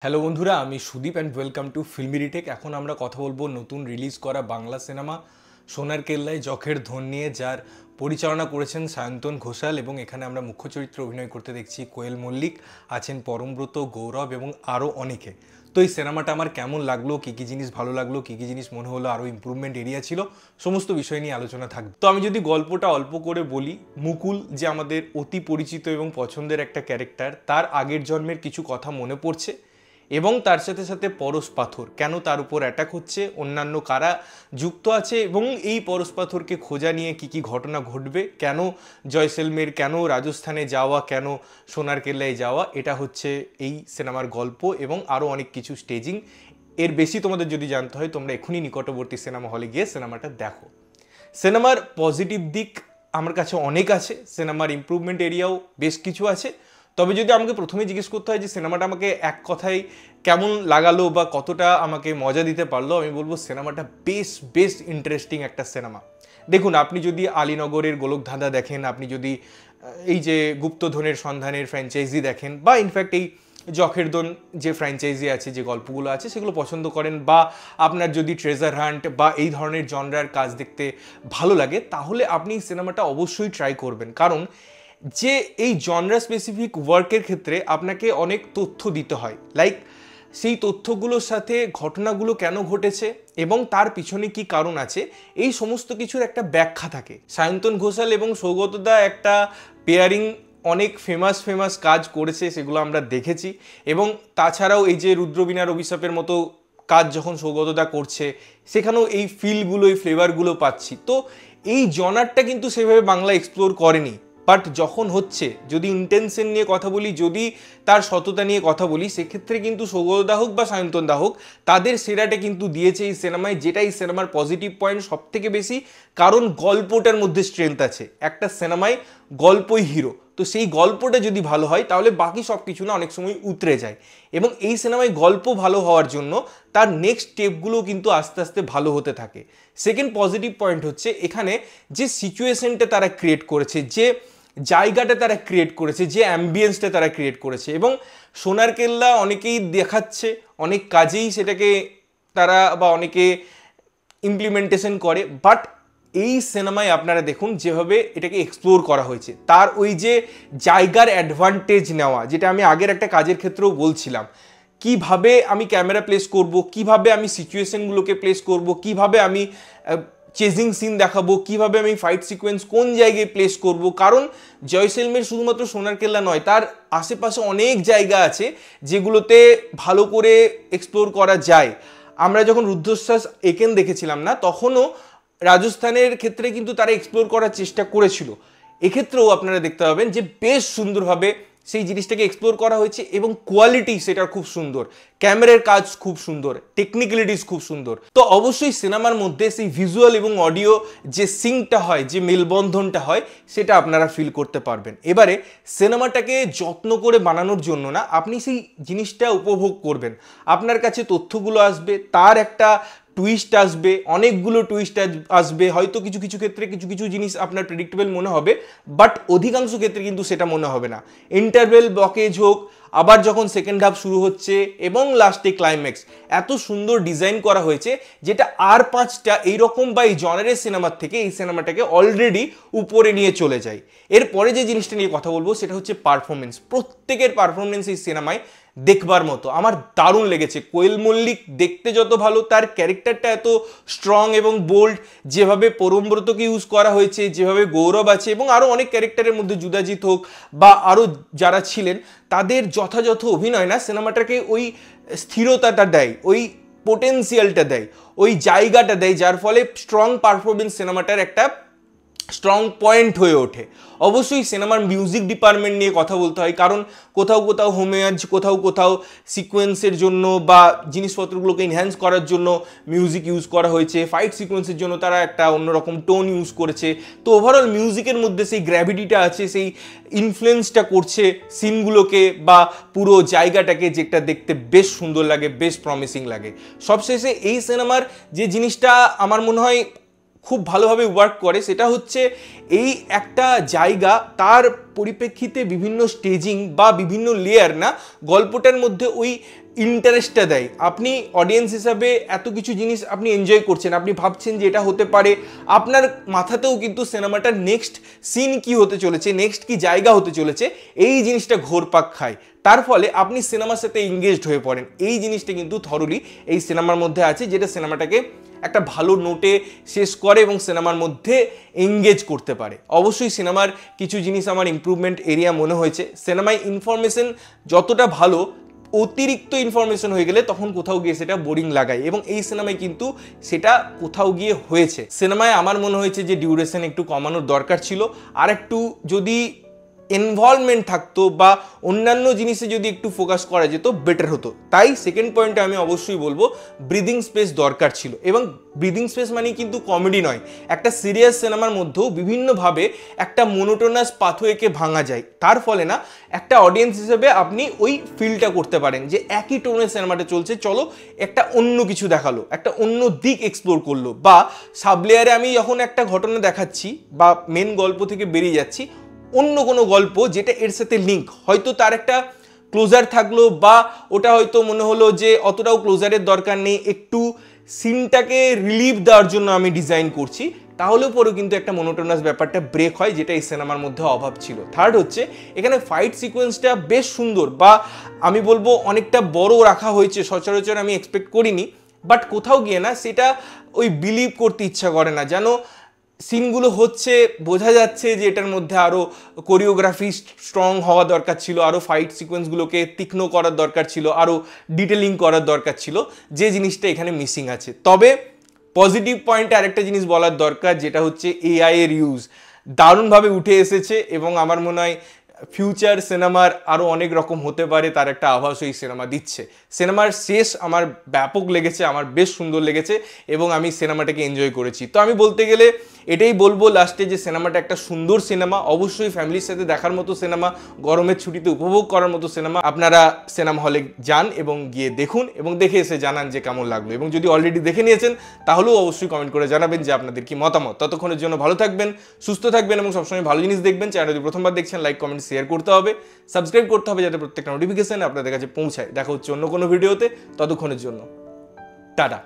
Hello বন্ধুরা, আমি Sudip and welcome to Filmy Retake. এখন আমরা কথা বলবো নতুন রিলিজ করা বাংলা সিনেমা সোনার কেল্লায় জখের ধন নিয়ে, যার পরিচালনা করেছেন সায়ন্তন ঘোষাল এবং এখানে আমরা মুখ্য চরিত্রে অভিনয় করতে দেখছি কোয়েল মল্লিক, আছেন পরমব্রত, গৌরব এবং আরও অনেকে। তো এই সিনেমাটা আমার কেমন লাগলো, কী কী জিনিস ভালো লাগলো, কী কী জিনিস মনে হলো আরও ইমপ্রুভমেন্ট এরিয়া ছিল, সমস্ত বিষয় নিয়ে আলোচনা থাকবে। তো আমি যদি গল্পটা অল্প করে বলি, মুকুল যে আমাদের অতি পরিচিত এবং পছন্দের একটা ক্যারেক্টার, তার আগের জন্মের কিছু কথা মনে পড়ছে এবং তার সাথে সাথে পরশ পাথর কেন তার উপর অ্যাটাক হচ্ছে, অন্যান্য কারা যুক্ত আছে এবং এই পরশ পাথরকে খোঁজা নিয়ে কি কি ঘটনা ঘটবে, কেন জয়সলমের, কেন রাজস্থানে যাওয়া, কেন সোনার কেল্লায় যাওয়া, এটা হচ্ছে এই সিনেমার গল্প এবং আরও অনেক কিছু স্টেজিং। এর বেশি তোমাদের যদি জানতে হয় তোমরা এখনই নিকটবর্তী সিনেমা হলে গিয়ে সিনেমাটা দেখো। সিনেমার পজিটিভ দিক আমার কাছে অনেক আছে, সিনেমার ইমপ্রুভমেন্ট এরিয়াও বেশ কিছু আছে। তবে যদি আমাকে প্রথমে জিজ্ঞেস করতে হয় যে সিনেমাটা আমাকে এক কথায় কেমন লাগালো বা কতটা আমাকে মজা দিতে পারলো, আমি বলবো সিনেমাটা বেশ ইন্টারেস্টিং একটা সিনেমা। দেখুন, আপনি যদি আলীনগরের গোলকধাঁধা দেখেন, আপনি যদি এই যে গুপ্তধনের সন্ধানের ফ্র্যাঞ্চাইজি দেখেন, বা ইনফ্যাক্ট এই জখের ধন যে ফ্র্যাঞ্চাইজি আছে, যে গল্পগুলো আছে সেগুলো পছন্দ করেন, বা আপনার যদি ট্রেজার হান্ট বা এই ধরনের জনরার কাজ দেখতে ভালো লাগে, তাহলে আপনি সিনেমাটা অবশ্যই ট্রাই করবেন। কারণ যে এই জনরা স্পেসিফিক ওয়ার্কের ক্ষেত্রে আপনাকে অনেক তথ্য দিতে হয়, লাইক সেই তথ্যগুলোর সাথে ঘটনাগুলো কেন ঘটেছে এবং তার পিছনে কি কারণ আছে, এই সমস্ত কিছুর একটা ব্যাখ্যা থাকে। সায়ন্তন ঘোষাল এবং সৌগতদা একটা পেয়ারিং অনেক ফেমাস কাজ করেছে, সেগুলো আমরা দেখেছি। এবং তাছাড়াও এই যে রুদ্রবীণার অভিশাপের মতো কাজ যখন সৌগতদা করছে, সেখানেও এই ফিলগুলো, এই ফ্লেভারগুলো পাচ্ছি। তো এই জনারটা কিন্তু সেভাবে বাংলা এক্সপ্লোর করেনি, বাট যখন হচ্ছে, যদি ইন্টেনশন নিয়ে কথা বলি, যদি তার সততা নিয়ে কথা বলি, সেক্ষেত্রে কিন্তু সৌগতদা হোক বা সায়ন্তন দা হোক, তাদের সেরাটা কিন্তু দিয়েছে এই সিনেমায়, যেটা এই সিনেমার পজিটিভ পয়েন্ট সব থেকে বেশি। কারণ গল্পটার মধ্যে স্ট্রেংথ আছে, একটা সিনেমায় গল্পই হিরো, তো সেই গল্পটা যদি ভালো হয় তাহলে বাকি সব কিছু না অনেক সময় উতরে যায়। এবং এই সিনেমায় গল্প ভালো হওয়ার জন্য তার নেক্সট স্টেপগুলো কিন্তু আস্তে আস্তে ভালো হতে থাকে। সেকেন্ড পজিটিভ পয়েন্ট হচ্ছে এখানে যে সিচুয়েশনটা তারা ক্রিয়েট করেছে, যে জায়গাটা তারা ক্রিয়েট করেছে, যে অ্যাম্বিয়েন্সটা তারা ক্রিয়েট করেছে। এবং সোনার কেল্লা অনেকেই দেখাচ্ছে, অনেক কাজেই সেটাকে তারা বা অনেকে ইমপ্লিমেন্টেশন করে, বাট এই সিনেমায় আপনারা দেখুন যেভাবে এটাকে এক্সপ্লোর করা হয়েছে, তার ওই যে জায়গার অ্যাডভান্টেজ নেওয়া, যেটা আমি আগের একটা কাজের ক্ষেত্রেও বলছিলাম, কিভাবে আমি ক্যামেরা প্লেস করব, কিভাবে আমি সিচুয়েশনগুলোকে প্লেস করব, কিভাবে আমি চেজিং সিন দেখাবো, কিভাবে আমি ফাইট সিকোয়েন্স কোন জায়গায় প্লেস করব। কারণ জয়সলমের শুধুমাত্র সোনার কেল্লা নয়, তার আশেপাশে অনেক জায়গা আছে যেগুলোতে ভালো করে এক্সপ্লোর করা যায়। আমরা যখন রুদ্ধশ্বাস একেন দেখেছিলাম না, তখনও রাজস্থানের ক্ষেত্রে কিন্তু তারা এক্সপ্লোর করার চেষ্টা করেছিল। এক্ষেত্রেও আপনারা দেখতে পাবেন যে বেশ সুন্দরভাবে সেই জিনিসটাকে এক্সপ্লোর করা হয়েছে এবং কোয়ালিটি সেটার খুব সুন্দর, ক্যামেরার কাজ খুব সুন্দর, টেকনিক্যালিটিস খুব সুন্দর। তো অবশ্যই সিনেমার মধ্যে সেই ভিজুয়াল এবং অডিও যে সিঙ্কটা হয়, যে মেলবন্ধনটা হয়, সেটা আপনারা ফিল করতে পারবেন। এবারে সিনেমাটাকে যত্ন করে বানানোর জন্য না, আপনি সেই জিনিসটা উপভোগ করবেন, আপনার কাছে তথ্যগুলো আসবে, তার একটা টুইস্ট আসবে, অনেকগুলো টুইস্ট আসবে, হয়তো কিছু কিছু ক্ষেত্রে কিছু জিনিস আপনার প্রেডিক্টেবল মনে হবে, বাট অধিকাংশ ক্ষেত্রে কিন্তু সেটা মনে হবে না। ইন্টারভেল ব্লকেজ হোক, আবার যখন সেকেন্ড হাফ শুরু হচ্ছে এবং লাস্টে ক্লাইম্যাক্স, এত সুন্দর ডিজাইন করা হয়েছে, যেটা আর পাঁচটা এইরকম বা এই জনারের সিনেমার থেকে এই সিনেমাটাকে অলরেডি উপরে নিয়ে চলে যায়। এরপরে যে জিনিসটা নিয়ে কথা বলবো সেটা হচ্ছে পারফরমেন্স। প্রত্যেকের পারফরমেন্স এই সিনেমায় দেখবার মতো, আমার দারুণ লেগেছে। কোয়েল মল্লিক দেখতে যত ভালো, তার ক্যারেক্টারটা এত স্ট্রং এবং বোল্ড, যেভাবে পরমব্রতকে ইউজ করা হয়েছে, যেভাবে গৌরব আছে এবং আরও অনেক ক্যারেক্টারের মধ্যে যুদাজিৎ হোক বা আরও যারা ছিলেন, তাদের যথাযথ অভিনয় না সিনেমাটাকে ওই স্থিরতাটা দেয়, ওই পোটেন্সিয়ালটা দেয়, ওই জায়গাটা দেয়, যার ফলে স্ট্রং পারফরমেন্স সিনেমাটার একটা স্ট্রং পয়েন্ট হয়ে ওঠে। অবশ্যই সিনেমার মিউজিক ডিপার্টমেন্ট নিয়ে কথা বলতে হয়, কারণ কোথাও কোথাও হোমেয়াজ, কোথাও সিকোয়েন্সের জন্য বা জিনিসপত্রগুলোকে এনহ্যান্স করার জন্য মিউজিক ইউজ করা হয়েছে, ফাইট সিকোয়েন্সের জন্য তারা একটা অন্যরকম টোন ইউজ করেছে। তো ওভারঅল মিউজিকের মধ্যে সেই গ্র্যাভিটিটা আছে, সেই ইনফ্লুয়েন্সটা করছে সিনগুলোকে বা পুরো জায়গাটাকে, যেটা দেখতে বেশ সুন্দর লাগে, বেশ প্রমিসিং লাগে। সবশেষে এই সিনেমার যে জিনিসটা আমার মনে হয় খুব ভালোভাবে ওয়ার্ক করে সেটা হচ্ছে এই একটা জায়গা তার পরিপ্রেক্ষিতে বিভিন্ন স্টেজিং বা বিভিন্ন লেয়ার না গল্পটার মধ্যে ওই ইন্টারেস্টটা দেয়। আপনি অডিয়েন্স হিসাবে এত কিছু জিনিস আপনি এনজয় করছেন, আপনি ভাবছেন যে এটা হতে পারে, আপনার মাথাতেও কিন্তু সিনেমাটার নেক্সট সিন কি হতে চলেছে, নেক্সট কি জায়গা হতে চলেছে, এই জিনিসটা ঘোরপাক খায়। তার ফলে আপনি সিনেমার সাথে এঙ্গেজড হয়ে পড়েন। এই জিনিসটা কিন্তু থরলি এই সিনেমার মধ্যে আছে, যেটা সিনেমাটাকে একটা ভালো নোটে শেষ করে এবং সিনেমার মধ্যে এঙ্গেজ করতে পারে। অবশ্যই সিনেমার কিছু জিনিস আমার ইমপ্রুভমেন্ট এরিয়া মনে হয়েছে। সিনেমায় ইনফরমেশন যতটা ভালো, অতিরিক্ত ইনফরমেশন হয়ে গেলে তখন কোথাও গিয়ে সেটা বোরিং লাগায়, এবং এই সিনেমায় কিন্তু সেটা কোথাও গিয়ে হয়েছে। সিনেমায় আমার মনে হয়েছে যে ডিউরেশন একটু কমানোর দরকার ছিল, আর একটু যদি ইনভলভমেন্ট থাকতো বা অন্যান্য জিনিসে যদি একটু ফোকাস করা যেত বেটার হতো। তাই সেকেন্ড পয়েন্টে আমি অবশ্যই বলবো ব্রিদিং স্পেস দরকার ছিল। এবং ব্রিদিং স্পেস মানে কিন্তু কমেডি নয়, একটা সিরিয়াস সিনেমার মধ্যেও বিভিন্নভাবে একটা মোনোটোনাস পাথওয়েকে ভাঙা যায়। তার ফলে না একটা অডিয়েন্স হিসেবে আপনি ওই ফিলটা করতে পারেন যে একই টোনে সিনেমাটা চলছে, চলো একটা অন্য কিছু দেখালো, একটা অন্য দিক এক্সপ্লোর করলো। বা সাবলেয়ারে আমি যখন একটা ঘটনা দেখাচ্ছি বা মেন গল্প থেকে বেরিয়ে যাচ্ছি, অন্য কোনো গল্প যেটা এর সাথে লিঙ্ক, হয়তো তার একটা ক্লোজার থাকলো বা ওটা হয়তো মনে হলো যে অতটাও ক্লোজারের দরকার নেই, একটু সিনটাকে রিলিফ দেওয়ার জন্য আমি ডিজাইন করছি, তাহলেও পরেও কিন্তু একটা মনোটোনাস ব্যাপারটা ব্রেক হয়, যেটা এই সিনেমার মধ্যে অভাব ছিল। থার্ড হচ্ছে এখানে ফাইট সিকোয়েন্সটা বেশ সুন্দর, বা আমি বলবো অনেকটা বড় রাখা হয়েছে, সচরাচর আমি এক্সপেক্ট করিনি। বাট কোথাও গিয়ে না সেটা ওই বিলিভ করতে ইচ্ছা করে না, যেন সিনগুলো হচ্ছে বোঝা যাচ্ছে যে এটার মধ্যে আরও কোরিওগ্রাফি স্ট্রং হওয়া দরকার ছিল, আরও ফাইট সিকোয়েন্সগুলোকে তীক্ষ্ণ করার দরকার ছিল, আরও ডিটেলিং করার দরকার ছিল, যে জিনিসটা এখানে মিসিং আছে। তবে পজিটিভ পয়েন্টে আরেকটা জিনিস বলার দরকার, যেটা হচ্ছে এআই এর ইউজ দারুণভাবে উঠে এসেছে, এবং আমার মনে হয় ফিউচার সিনেমার আরও অনেক রকম হতে পারে তার একটা আভাস এই সিনেমা দিচ্ছে। সিনেমার শেষ আমার ব্যাপক লেগেছে, আমার বেশ সুন্দর লেগেছে, এবং আমি সিনেমাটাকে এনজয় করেছি। তো আমি বলতে গেলে এটাই বলবো লাস্টে যে সিনেমাটা একটা সুন্দর সিনেমা, অবশ্যই ফ্যামিলির সাথে দেখার মতো সিনেমা, গরমের ছুটিতে উপভোগ করার মতো সিনেমা। আপনারা সিনেমা হলে যান এবং গিয়ে দেখুন, এবং দেখে এসে জানান যে কেমন লাগলো, এবং যদি অলরেডি দেখে নিয়েছেন তাহলেও অবশ্যই কমেন্ট করে জানাবেন যে আপনাদের কি মতামত। ততক্ষণের জন্য ভালো থাকবেন, সুস্থ থাকবেন, এবং সবসময় ভালো জিনিস দেখবেন। চ্যানেল যদি প্রথমবার দেখছেন, লাইক কমেন্ট শেয়ার করতে হবে, সাবস্ক্রাইব করতে হবে, যাতে প্রত্যেকটা নোটিফিকেশন আপনাদের কাছে পৌঁছায়। দেখা হচ্ছে অন্য কোনো ভিডিওতে, ততক্ষণের জন্য টাটা।